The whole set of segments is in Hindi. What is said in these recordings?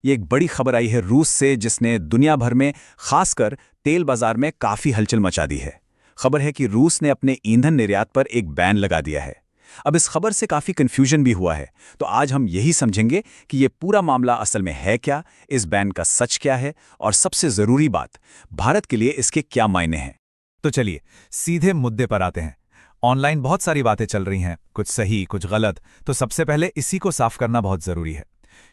ये एक बड़ी खबर आई है रूस से जिसने दुनिया भर में खासकर तेल बाजार में काफी हलचल मचा दी है। खबर है कि रूस ने अपने ईंधन निर्यात पर एक बैन लगा दिया है। अब इस खबर से काफी कंफ्यूजन भी हुआ है, तो आज हम यही समझेंगे कि ये पूरा मामला असल में है क्या, इस बैन का सच क्या है और सबसे जरूरी बात, भारत के लिए इसके क्या मायने हैं। तो चलिए सीधे मुद्दे पर आते हैं। ऑनलाइन बहुत सारी बातें चल रही हैं, कुछ सही कुछ गलत। तो सबसे पहले इसी को साफ करना बहुत जरूरी है।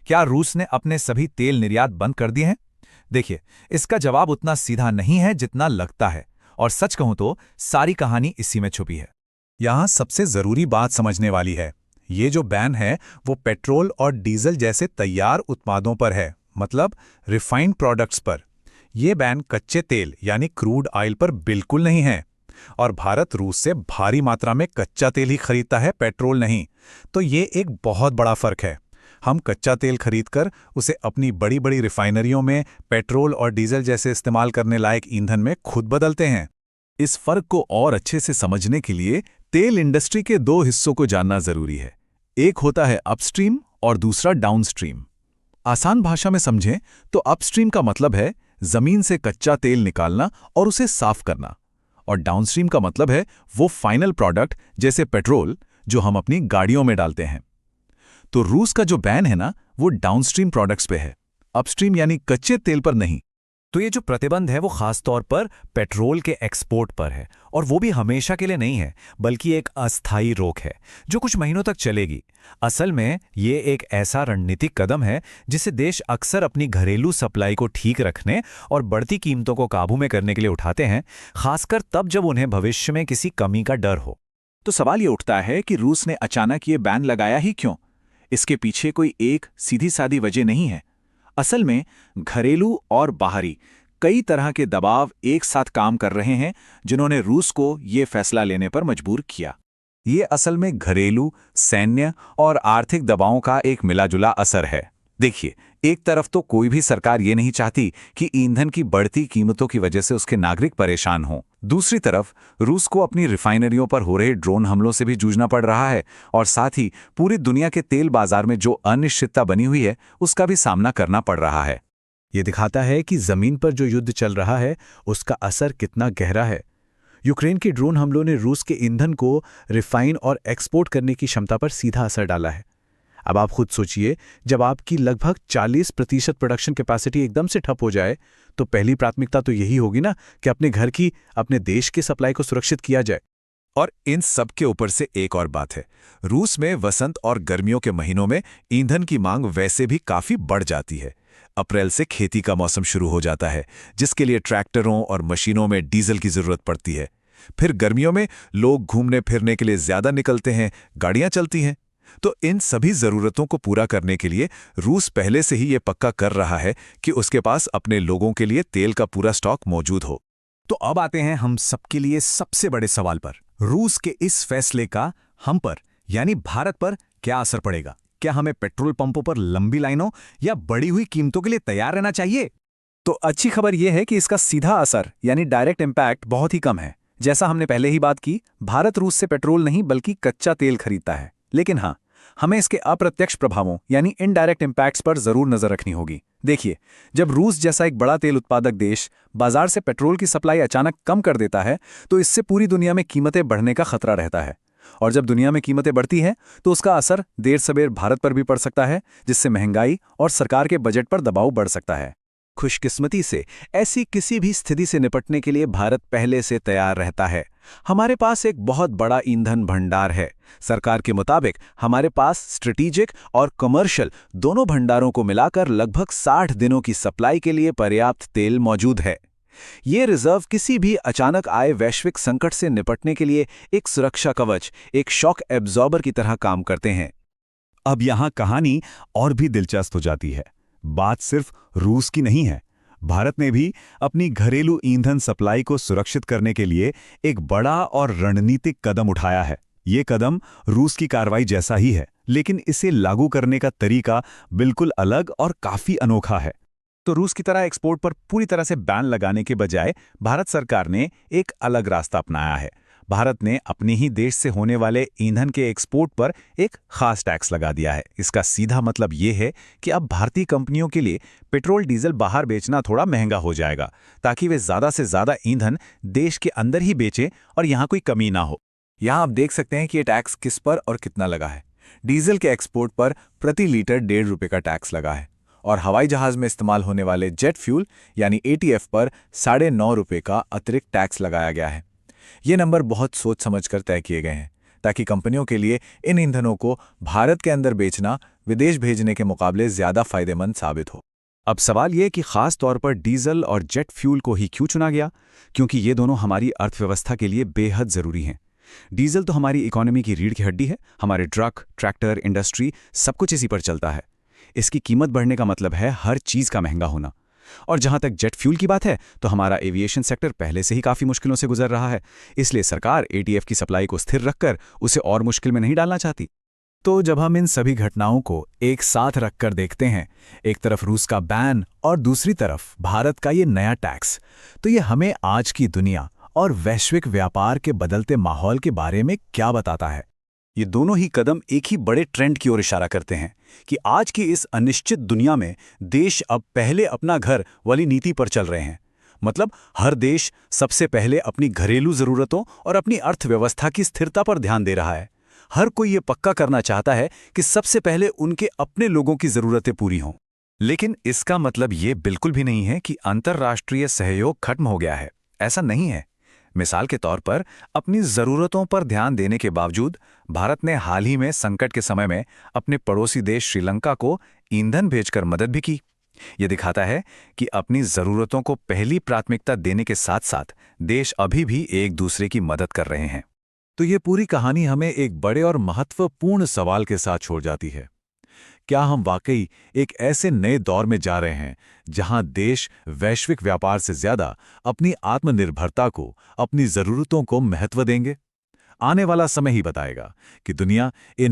क्या रूस ने अपने सभी तेल निर्यात बंद कर दिए हैं? देखिए, इसका जवाब उतना सीधा नहीं है जितना लगता है, और सच कहूं तो सारी कहानी इसी में छुपी है। यहाँ सबसे जरूरी बात समझने वाली है, ये जो बैन है वो पेट्रोल और डीजल जैसे तैयार उत्पादों पर है, मतलब रिफाइंड प्रोडक्ट्स पर। ये बैन कच्चे तेल यानी क्रूड ऑयल पर बिल्कुल नहीं है। और भारत रूस से भारी मात्रा में कच्चा तेल ही खरीदता है, पेट्रोल नहीं। तो ये एक बहुत बड़ा फर्क है। हम कच्चा तेल खरीदकर उसे अपनी बड़ी बड़ी रिफाइनरियों में पेट्रोल और डीजल जैसे इस्तेमाल करने लायक ईंधन में खुद बदलते हैं। इस फर्क को और अच्छे से समझने के लिए तेल इंडस्ट्री के दो हिस्सों को जानना जरूरी है। एक होता है अपस्ट्रीम और दूसरा डाउनस्ट्रीम। आसान भाषा में समझें तो अपस्ट्रीम का मतलब है जमीन से कच्चा तेल निकालना और उसे साफ करना, और डाउनस्ट्रीम का मतलब है वो फाइनल प्रोडक्ट जैसे पेट्रोल जो हम अपनी गाड़ियों में डालते हैं। तो रूस का जो बैन है ना, वो डाउनस्ट्रीम प्रोडक्ट्स पे है, अपस्ट्रीम यानी कच्चे तेल पर नहीं। तो ये जो प्रतिबंध है वो खास तौर पर पेट्रोल के एक्सपोर्ट पर है, और वो भी हमेशा के लिए नहीं है, बल्कि एक अस्थायी रोक है जो कुछ महीनों तक चलेगी। असल में ये एक ऐसा रणनीतिक कदम है जिसे देश अक्सर अपनी घरेलू सप्लाई को ठीक रखने और बढ़ती कीमतों को काबू में करने के लिए उठाते हैं, खासकर तब जब उन्हें भविष्य में किसी कमी का डर हो। तो सवाल ये उठता है कि रूस ने अचानक ये बैन लगाया ही क्यों? इसके पीछे कोई एक सीधी सादी वजह नहीं है। असल में घरेलू और बाहरी कई तरह के दबाव एक साथ काम कर रहे हैं जिन्होंने रूस को ये फैसला लेने पर मजबूर किया। ये असल में घरेलू, सैन्य और आर्थिक दबावों का एक मिलाजुला असर है। देखिए, एक तरफ तो कोई भी सरकार ये नहीं चाहती कि ईंधन की बढ़ती कीमतों की वजह से उसके नागरिक परेशान हों। दूसरी तरफ रूस को अपनी रिफाइनरियों पर हो रहे ड्रोन हमलों से भी जूझना पड़ रहा है, और साथ ही पूरी दुनिया के तेल बाजार में जो अनिश्चितता बनी हुई है उसका भी सामना करना पड़ रहा है। ये दिखाता है कि जमीन पर जो युद्ध चल रहा है उसका असर कितना गहरा है। यूक्रेन के ड्रोन हमलों ने रूस के ईंधन को रिफाइन और एक्सपोर्ट करने की क्षमता पर सीधा असर डाला है। अब आप खुद सोचिए, जब आपकी लगभग 40% प्रोडक्शन कैपेसिटी एकदम से ठप हो जाए तो पहली प्राथमिकता तो यही होगी ना कि अपने घर की, अपने देश की सप्लाई को सुरक्षित किया जाए। और इन सब के ऊपर से एक और बात है, रूस में वसंत और गर्मियों के महीनों में ईंधन की मांग वैसे भी काफी बढ़ जाती है। अप्रैल से खेती का मौसम शुरू हो जाता है, जिसके लिए ट्रैक्टरों और मशीनों में डीजल की जरूरत पड़ती है। फिर गर्मियों में लोग घूमने फिरने के लिए ज्यादा निकलते हैं, गाड़ियां चलती हैं। तो इन सभी जरूरतों को पूरा करने के लिए रूस पहले से ही ये पक्का कर रहा है कि उसके पास अपने लोगों के लिए तेल का पूरा स्टॉक मौजूद हो। तो अब आते हैं हम सबके लिए सबसे बड़े सवाल पर। रूस के इस फैसले का हम पर यानी भारत पर क्या असर पड़ेगा? क्या हमें पेट्रोल पंपों पर लंबी लाइनों या बढ़ी हुई कीमतों के लिए तैयार रहना चाहिए? तो अच्छी खबर यह है कि इसका सीधा असर यानी डायरेक्ट इम्पैक्ट बहुत ही कम है। जैसा हमने पहले ही बात की, भारत रूस से पेट्रोल नहीं बल्कि कच्चा तेल खरीदता है। लेकिन हाँ, हमें इसके अप्रत्यक्ष प्रभावों यानी इनडायरेक्ट इम्पैक्ट्स पर जरूर नजर रखनी होगी। देखिए, जब रूस जैसा एक बड़ा तेल उत्पादक देश बाजार से पेट्रोल की सप्लाई अचानक कम कर देता है तो इससे पूरी दुनिया में कीमतें बढ़ने का खतरा रहता है। और जब दुनिया में कीमतें बढ़ती हैं तो उसका असर देर सवेर भारत पर भी पड़ सकता है, जिससे महंगाई और सरकार के बजट पर दबाव बढ़ सकता है। खुशकिस्मती से ऐसी किसी भी स्थिति से निपटने के लिए भारत पहले से तैयार रहता है। हमारे पास एक बहुत बड़ा ईंधन भंडार है। सरकार के मुताबिक हमारे पास स्ट्रेटेजिक और कमर्शियल दोनों भंडारों को मिलाकर लगभग 60 दिनों की सप्लाई के लिए पर्याप्त तेल मौजूद है। ये रिजर्व किसी भी अचानक आए वैश्विक संकट से निपटने के लिए एक सुरक्षा कवच, एक शॉक एब्जॉर्बर की तरह काम करते हैं। अब यहाँ कहानी और भी दिलचस्प हो जाती है। बात सिर्फ रूस की नहीं है। भारत ने भी अपनी घरेलू ईंधन सप्लाई को सुरक्षित करने के लिए एक बड़ा और रणनीतिक कदम उठाया है। ये कदम रूस की कार्रवाई जैसा ही है, लेकिन इसे लागू करने का तरीका बिल्कुल अलग और काफी अनोखा है। तो रूस की तरह एक्सपोर्ट पर पूरी तरह से बैन लगाने के बजाय भारत सरकार ने एक अलग रास्ता अपनाया है। भारत ने अपने ही देश से होने वाले ईंधन के एक्सपोर्ट पर एक खास टैक्स लगा दिया है। इसका सीधा मतलब ये है कि अब भारतीय कंपनियों के लिए पेट्रोल डीजल बाहर बेचना थोड़ा महंगा हो जाएगा, ताकि वे ज़्यादा से ज़्यादा ईंधन देश के अंदर ही बेचें और यहाँ कोई कमी ना हो। यहाँ आप देख सकते हैं कि ये टैक्स किस पर और कितना लगा है। डीजल के एक्सपोर्ट पर प्रति लीटर ₹1.5 का टैक्स लगा है और हवाई जहाज में इस्तेमाल होने वाले जेट फ्यूल यानी ATF पर ₹9.5 का अतिरिक्त टैक्स लगाया गया है। ये नंबर बहुत सोच समझकर तय किए गए हैं, ताकि कंपनियों के लिए इन ईंधनों को भारत के अंदर बेचना विदेश भेजने के मुकाबले ज़्यादा फायदेमंद साबित हो। अब सवाल ये कि खास तौर पर डीजल और जेट फ्यूल को ही क्यों चुना गया, क्योंकि ये दोनों हमारी अर्थव्यवस्था के लिए बेहद ज़रूरी हैं। डीजल तो हमारी इकोनॉमी की रीढ़ की हड्डी है, हमारे ट्रक, ट्रैक्टर, इंडस्ट्री सब कुछ इसी पर चलता है। इसकी कीमत बढ़ने का मतलब है हर चीज़ का महंगा होना। और जहां तक जेट फ्यूल की बात है, तो हमारा एविएशन सेक्टर पहले से ही काफ़ी मुश्किलों से गुजर रहा है, इसलिए सरकार ATF की सप्लाई को स्थिर रखकर उसे और मुश्किल में नहीं डालना चाहती। तो जब हम इन सभी घटनाओं को एक साथ रखकर देखते हैं, एक तरफ रूस का बैन और दूसरी तरफ भारत का ये नया टैक्स, तो ये हमें आज की दुनिया और वैश्विक व्यापार के बदलते माहौल के बारे में क्या बताता है? ये दोनों ही कदम एक ही बड़े ट्रेंड की ओर इशारा करते हैं कि आज की इस अनिश्चित दुनिया में देश अब पहले अपना घर वाली नीति पर चल रहे हैं। मतलब हर देश सबसे पहले अपनी घरेलू ज़रूरतों और अपनी अर्थव्यवस्था की स्थिरता पर ध्यान दे रहा है। हर कोई ये पक्का करना चाहता है कि सबसे पहले उनके अपने लोगों की ज़रूरतें पूरी हों। लेकिन इसका मतलब ये बिल्कुल भी नहीं है कि अंतर्राष्ट्रीय सहयोग खत्म हो गया है। ऐसा नहीं है। मिसाल के तौर पर अपनी ज़रूरतों पर ध्यान देने के बावजूद भारत ने हाल ही में संकट के समय में अपने पड़ोसी देश श्रीलंका को ईंधन भेजकर मदद भी की। ये दिखाता है कि अपनी ज़रूरतों को पहली प्राथमिकता देने के साथ साथ देश अभी भी एक दूसरे की मदद कर रहे हैं। तो ये पूरी कहानी हमें एक बड़े और महत्वपूर्ण सवाल के साथ छोड़ जाती है। क्या हम वाकई एक ऐसे नए दौर में जा रहे हैं जहां देश वैश्विक व्यापार से ज्यादा अपनी आत्मनिर्भरता को, अपनी जरूरतों को महत्व देंगे? आने वाला समय ही बताएगा कि दुनिया इन